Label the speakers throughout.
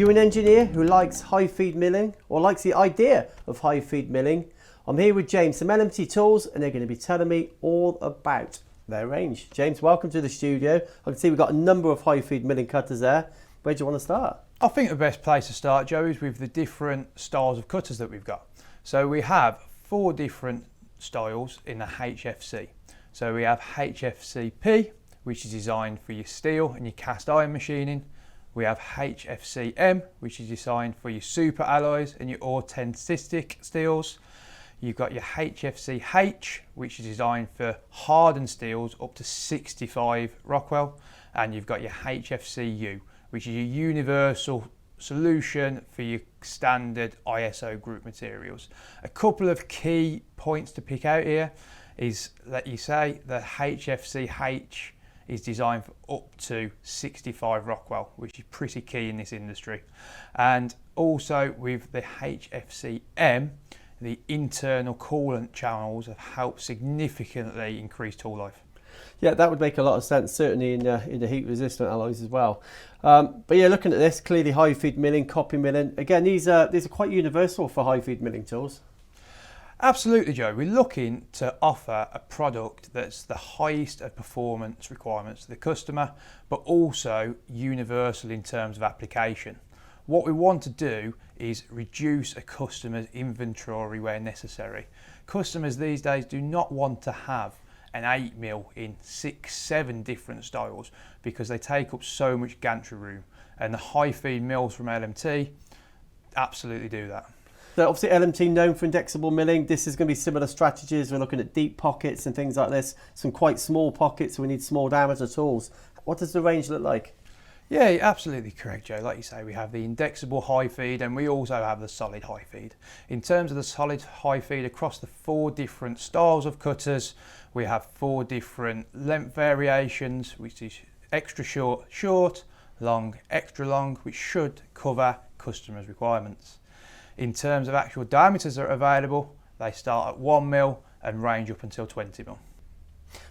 Speaker 1: you an engineer who likes high feed milling or likes the idea of high feed milling? I'm here with James from LMT Tools and they're going to be telling me all about their range. James, welcome to the studio. I can see we've got a number of high feed milling cutters there. Where do you want to start?
Speaker 2: I think the best place to start, Joe, is with the different styles of cutters that we've got. So we have 4 different styles in the HFC. So we have HFCP, which is designed for your steel and your cast iron machining. We have HFCM, which is designed for your super alloys and your authentic steels. You've got your HFCH, which is designed for hardened steels up to 65 Rockwell. And you've got your HFCU, which is your universal solution for your standard ISO group materials. A couple of key points to pick out here is that you say the HFCH is designed for up to 65 Rockwell, which is pretty key in this industry. And also with the HFCM, the internal coolant channels have helped significantly increase tool life.
Speaker 1: Yeah, that would make a lot of sense, certainly in the heat resistant alloys as well. But yeah, looking at this, clearly high feed milling, copy milling. Again, these are quite universal for high feed milling tools.
Speaker 2: Absolutely, Joe. We're looking to offer a product that's the highest of performance requirements to the customer, but also universal in terms of application. What we want to do is reduce a customer's inventory where necessary. Customers these days do not want to have an 8mm in 6-7 different styles because they take up so much gantry room, and the high feed mills from LMT absolutely do that.
Speaker 1: So obviously LMT known for indexable milling. This is going to be similar strategies. We're looking at deep pockets and things like this. Some quite small pockets, so we need small diameter tools. What does the range look like?
Speaker 2: Yeah, you're absolutely correct, Joe. Like you say, we have the indexable high feed and we also have the solid high feed. In terms of the solid high feed across the 4 different styles of cutters, we have 4 different length variations, which is extra short, short, long, extra long, which should cover customers' requirements. In terms of actual diameters that are available, they start at 1mm and range up until 20mm.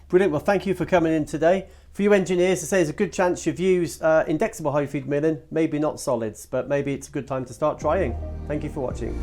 Speaker 1: Brilliant. Well, thank you for coming in today. For you engineers, I say there's a good chance you've used indexable high feed milling, maybe not solids, but maybe it's a good time to start trying. Thank you for watching.